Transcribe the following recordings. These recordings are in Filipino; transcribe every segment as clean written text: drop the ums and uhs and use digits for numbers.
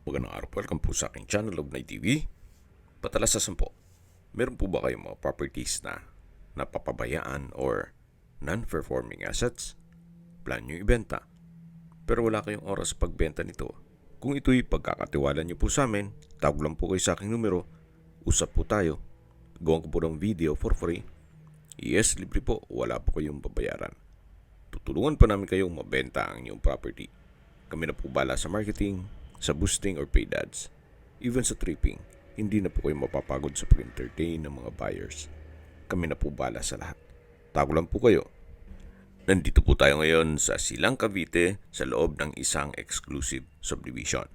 Magandang araw po. Welcome po sa aking channel, Lognay TV. Patalasasan po, meron po ba kayong mga properties na napapabayaan or non-performing assets? Plan nyo ibenta, pero wala kayong oras sa pagbenta nito. Kung ito'y pagkakatiwala nyo po sa amin, tawag lang po kayo sa aking numero, usap po tayo, gawan ko po ng video for free. Yes, libre po, wala po kayong babayaran. Tutulungan pa namin kayong mabenta ang inyong property. Kami na po bala sa marketing, sa boosting or paid ads, even sa tripping. Hindi na po kayo mapapagod sa pag-entertain ng mga buyers. Kami na po bala sa lahat. Tago lang po kayo. Nandito po tayo ngayon sa Silang Cavite sa loob ng isang exclusive subdivision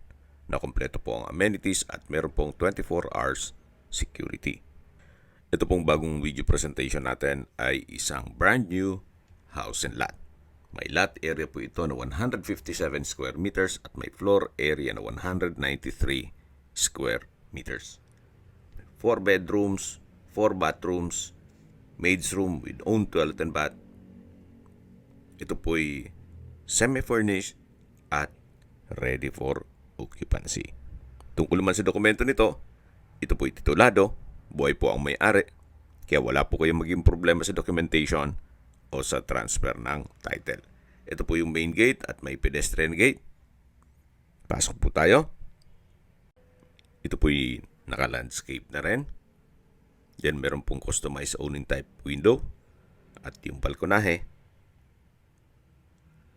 na kompleto po ang amenities at meron pong 24 hours security. Ito pong bagong video presentation natin ay isang brand new house and lot. May lot area po ito na 157 square meters at may floor area na 193 square meters. 4 bedrooms, 4 bathrooms, maid's room with own toilet and bath. Ito po'y semi-furnished at ready for occupancy. Tungkol naman sa dokumento nito, ito po'y titulado, buhay po ang may-ari, kaya wala po kayong maging problema sa documentation o sa transfer ng title. Ito po yung main gate at may pedestrian gate. Pasok po tayo. Ito po'y naka-landscape na rin. Yan meron pong customized owning type window at yung balkonahe.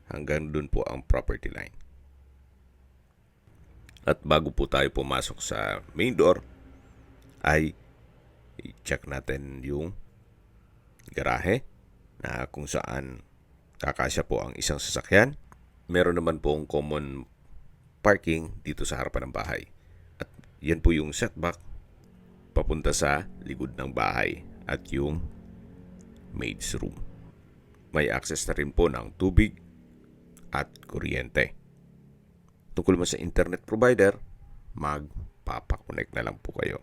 Hanggang dun po ang property line. At bago po tayo pumasok sa main door, ay i-check natin yung garahe na kung saan kakasya po ang isang sasakyan. Meron naman pong common parking dito sa harapan ng bahay. At yan po yung setback papunta sa likod ng bahay at yung maid's room. May access na rin po ng tubig at kuryente. Tungkol naman sa internet provider, magpapakonect na lang po kayo.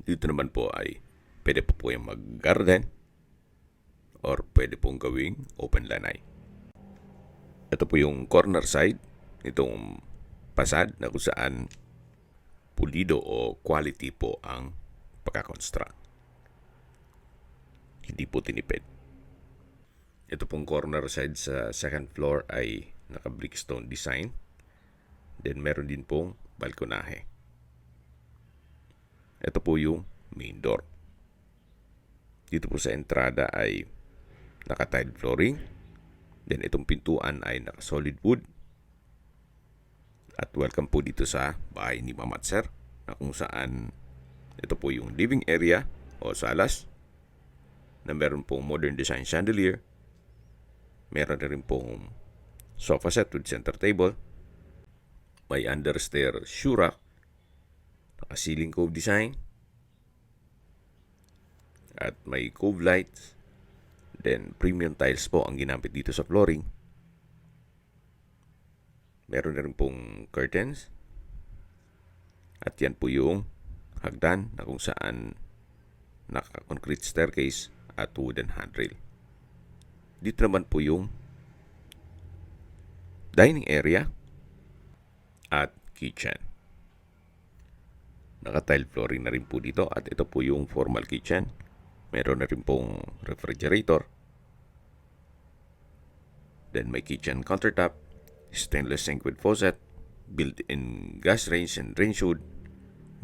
Dito naman po ay pwede po kayong mag-garden or pwede pong gawing open lanai. Ito po yung corner side nitong pasad na kung saan pulido o quality po ang pagkakonstruct. Hindi po tinipid. Ito pong corner side sa second floor ay naka-brickstone design. Then meron din pong balkonahe. Ito po yung main door. Dito po sa entrada ay naka-tile flooring. Then itong pintuan ay naka-solid wood. At welcome po dito sa bahay ni Mama at Sir, na kung saan ito po yung living area o salas na meron pong modern design chandelier. Meron na rin pong sofa set with center table. May understair shoe rack. Naka-ceiling cove design. At may cove lights. Then premium tiles po ang ginamit dito sa flooring. Meron na rin pong curtains. At yan po yung hagdan na kung saan naka-concrete staircase at wooden handrail. Dito naman po yung dining area at kitchen. Naka-tile flooring na rin po dito at ito po yung formal kitchen. Meron na rin pong refrigerator. Then may kitchen countertop, stainless sink with faucet, built-in gas range and range hood,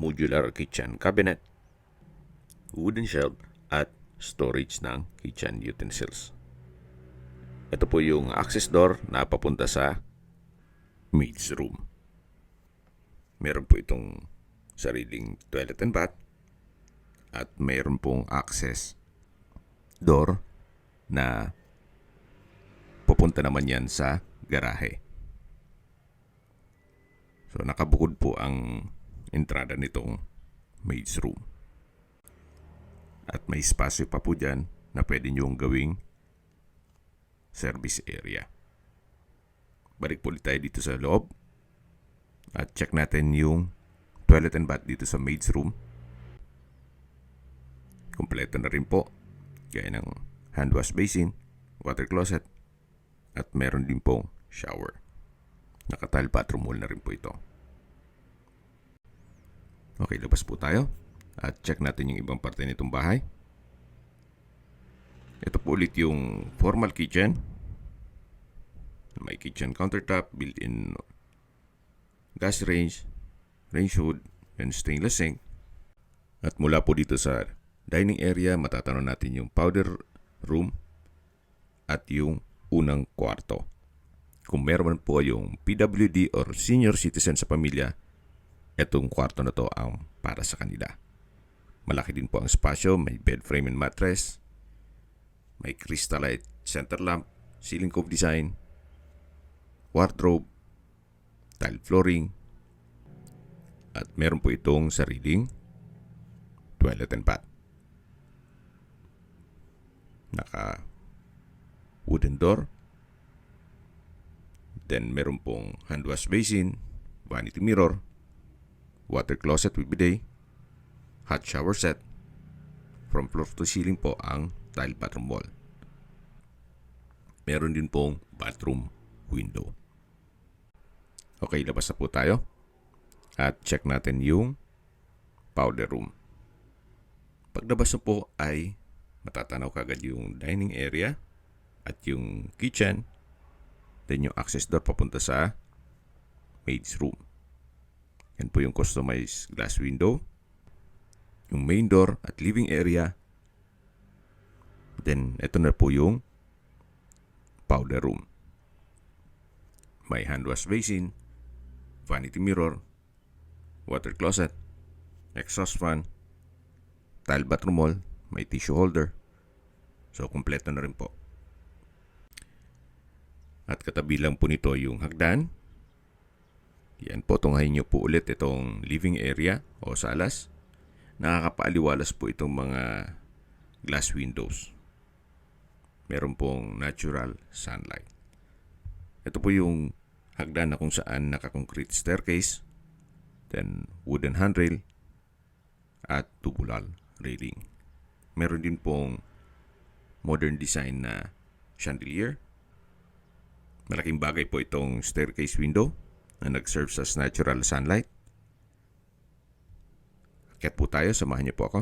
modular kitchen cabinet, wooden shelf at storage ng kitchen utensils. Ito po yung access door na papunta sa maid's room. Meron po itong sariling toilet and bath at meron pong access door na papunta naman yan sa garahe. So nakabukod po ang entrada nitong maid's room. At may spasyo pa po dyan na pwede nyong gawing service area. Balik po tayo dito sa loob at check natin yung toilet and bath dito sa maid's room. Kompleto na rin po, gaya ng hand wash basin, water closet, at meron din pong shower. Naka-tile bathroom wall na rin po ito. Okay, labas po tayo at check natin yung ibang parte nitong bahay. Ito po ulit yung formal kitchen. May kitchen countertop, built-in gas range, range hood, and stainless sink. At mula po dito sa dining area, matatanaw natin yung powder room at yung unang kwarto. Kung meron po yung PWD or senior citizen sa pamilya, itong kwarto na to ang para sa kanila. Malaki din po ang espasyo, may bed frame and mattress, may crystalite center lamp, ceiling cove design, wardrobe, tile flooring, at meron po itong sariling toilet and bath. Naka wooden door. Then meron pong hand wash basin, vanity mirror, water closet with bidet, hot shower set. From floor to ceiling po ang tile bathroom wall. Meron din pong bathroom window. Okay, labas na po tayo. At check natin yung powder room. Paglabas na po ay matatanaw kagad yung dining area at yung kitchen. Then yung access door papunta sa maid's room. Yan po yung customized glass window. Yung main door at living area. Then ito na po yung powder room. May hand wash basin, vanity mirror, water closet, exhaust fan, tile bathroom wall, may tissue holder. So kumpleto na rin po. At katabi lang po nito yung hagdan. Yan po, tunghayin nyo po ulit itong living area o salas. Nakakapaaliwalas po itong mga glass windows. Meron pong natural sunlight. Ito po yung hagdan na kung saan naka-concrete staircase, then wooden handrail, at tubular railing. Meron din pong modern design na chandelier. Malaking bagay po itong staircase window na nag-serve as natural sunlight. Akyat po tayo, samahan niyo po ako.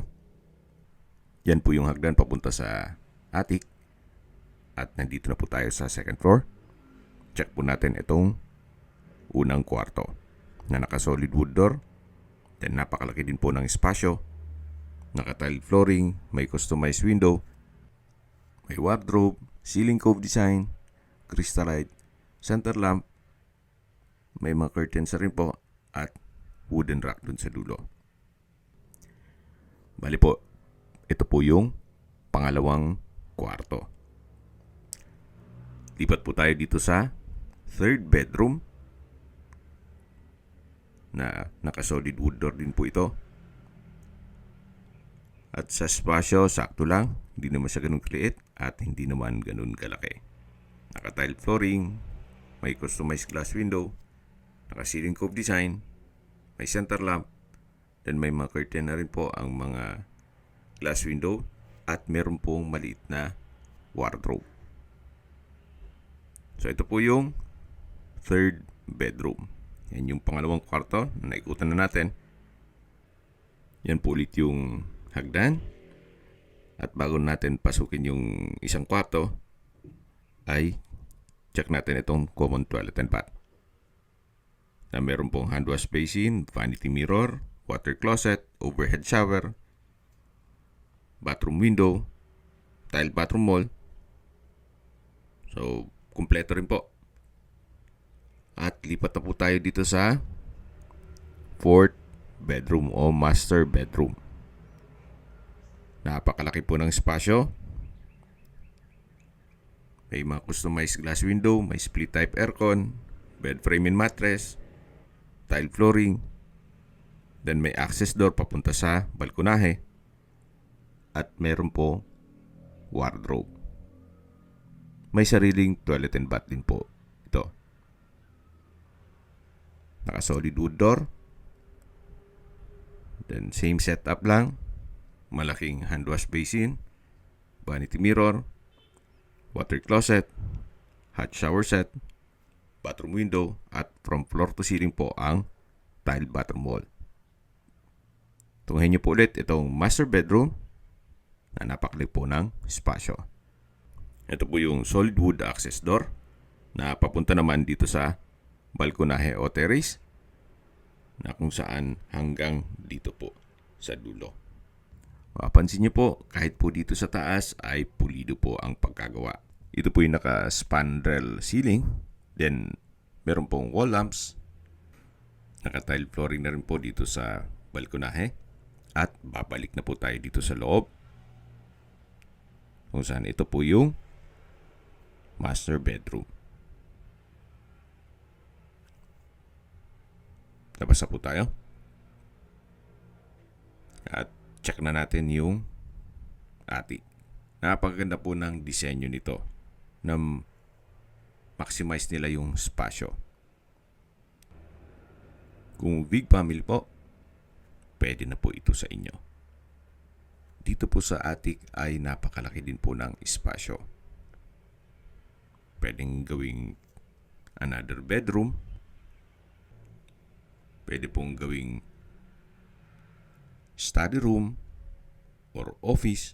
Yan po yung hagdan papunta sa attic. At nandito na po tayo sa second floor. Check po natin itong unang kwarto na naka-solid wood door. Then napakalaki din po ng espasyo. Naka-tile flooring, may customized window, may wardrobe, ceiling cove design, crystalite center lamp, may mga curtains na rin po at wooden rack dun sa dulo. Bali po, ito po yung pangalawang kwarto. Lipat po tayo dito sa third bedroom na naka-solid wood door din po ito. At sa espasyo, sakto lang. Hindi naman siya ganun kaliit at hindi naman ganun kalaki. Naka-tile flooring, may customized glass window, naka-ceiling cove design, may center lamp, then may mga curtain na rin po ang mga glass window at meron pong maliit na wardrobe. So ito po yung third bedroom. Yan yung pangalawang kwarto na naikutan na natin. Yan po ulit yung hagdan. At bago natin pasukin yung isang kwarto, ay check natin itong common toilet and bath. Na meron pong hand wash basin, vanity mirror, water closet, overhead shower, bathroom window, tile bathroom wall. So, kumpleto rin po. At lipat na po tayo dito sa fourth bedroom o master bedroom. Napakalaki po ng espasyo. May mga customized glass window, may split type aircon, bed frame and mattress, tile flooring, then may access door papunta sa balkonahe, at meron po wardrobe. May sariling toilet and bath din po ito. Naka-solid wood door. Then same setup lang. Malaking hand wash basin, vanity mirror, water closet, hot shower set, bathroom window at from floor to ceiling po ang tile bathroom wall. Tunghayin niyo po ulit itong master bedroom na napakaliit po ng espasyo. Ito po yung solid wood access door na papunta naman dito sa balkonahe o terrace na kung saan hanggang dito po sa dulo. Mapapansin niyo po, kahit po dito sa taas ay pulido po ang pagkagawa. Ito po yung naka-spandrel ceiling. Then, meron pong wall lamps. Naka-tile flooring na rin po dito sa balkonahe. At babalik na po tayo dito sa loob. Kung saan ito po yung master bedroom. Labas na po tayo. At check na natin yung attic. Napakaganda po ng disenyo nito na maximize nila yung spasyo. Kung big family po, pwede na po ito sa inyo. Dito po sa attic ay napakalaki din po ng espasyo. Pwedeng gawing another bedroom. Pwede pong gawing study room or office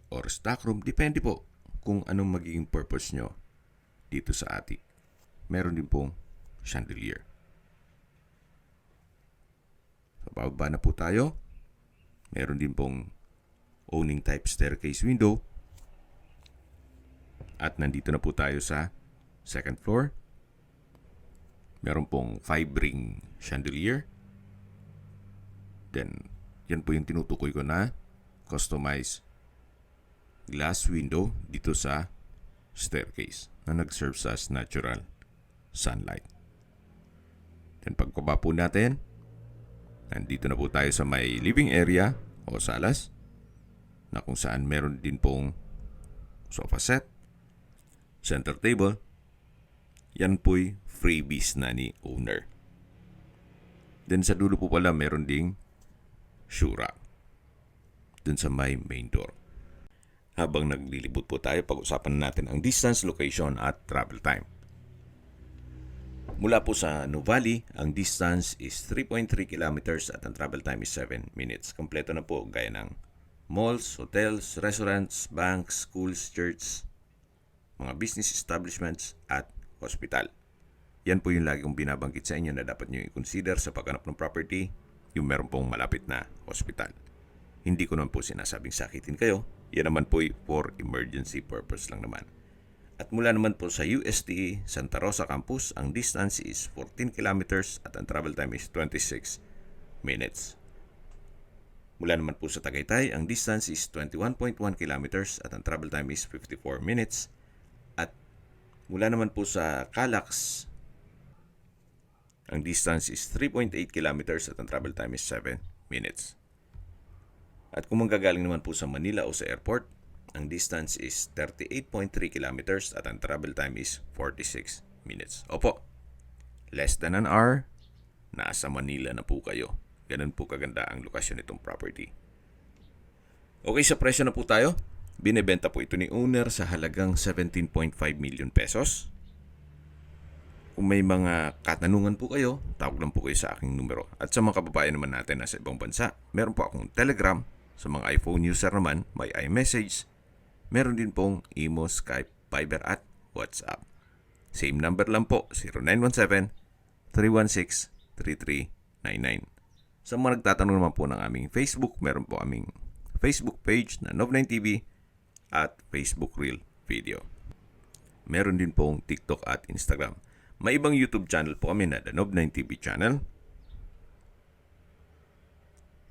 or stock room. Depende po kung anong magiging purpose nyo dito sa attic. Meron din pong chandelier. So, bababa na po tayo. Meron din pong owning type staircase window. At nandito na po tayo sa second floor. Meron pong 5-ring chandelier. Then, yan po yung tinutukoy ko na customized glass window dito sa staircase na nag-serve as natural sunlight. Then pagkaba po natin, nandito na po tayo sa may living area o salas na kung saan meron din pong sofa set, center table. Yan po'y freebies na ni owner. Then sa dulo po pala meron ding shoe rack dun sa may main door. Habang naglilibot po tayo, pag-usapan natin ang distance, location at travel time. Mula po sa Nuvali, ang distance is 3.3 kilometers at ang travel time is 7 minutes. Kompleto na po gaya ng malls, hotels, restaurants, banks, schools, church, mga business establishments at hospital. Yan po yung lagi kong binabanggit sa inyo na dapat nyo i-consider sa paghanap ng property, yung meron pong malapit na hospital. Hindi ko naman po sinasabing sakitin kayo. Yan naman po for emergency purpose lang naman. At mula naman po sa UST Santa Rosa Campus, ang distance is 14 kilometers at ang travel time is 26 minutes. Mula naman po sa Tagaytay, ang distance is 21.1 kilometers at ang travel time is 54 minutes. At mula naman po sa Calax, ang distance is 3.8 kilometers at ang travel time is 7 minutes. At kung manggagaling naman po sa Manila o sa airport, ang distance is 38.3 kilometers at ang travel time is 46 minutes. Opo, less than an hour, nasa Manila na po kayo. Ganun po kaganda ang lokasyon nitong property. Okay, sa presyo na po tayo. Binebenta po ito ni owner sa halagang 17.5 million pesos. Kung may mga katanungan po kayo, tawag lang po kayo sa aking numero. At sa mga kababayan naman natin na sa ibang bansa, meron po akong Telegram. Sa mga iPhone user naman, may iMessage. Meron din pong Imo, Skype, Viber at WhatsApp. Same number lang po, 0917-316-3399. Sa mga nagtatanong naman po ng aming Facebook, meron po aming Facebook page na Nov9TV at Facebook Reel Video. Meron din pong TikTok at Instagram. May ibang YouTube channel po kami na The Nov9TV channel,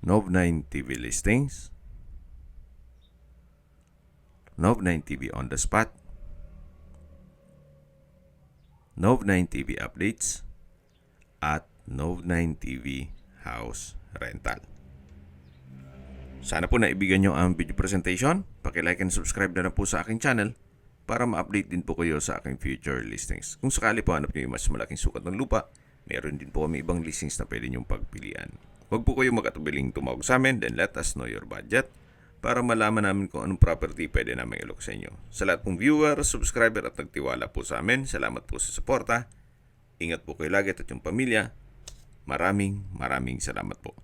Nov9TV Listings, Nov9TV On The Spot, Nov9TV Updates, at Nov9TV House Rental. Sana po naibigan nyo ang video presentation. Paki-like and subscribe na po sa aking channel para ma-update din po kayo sa aking future listings. Kung sakali po hanap nyo yung mas malaking sukat ng lupa, meron din po kami ibang listings na pwede nyong pagpilian. Huwag po kayo mag-atubiling tumawag sa amin, then let us know your budget para malaman namin kung anong property pwede namin ilok sa inyo. Sa lahat pong viewer, subscriber at nagtiwala po sa amin, salamat po sa suporta. Ingat po kayo lagi at yung pamilya. Maraming salamat po.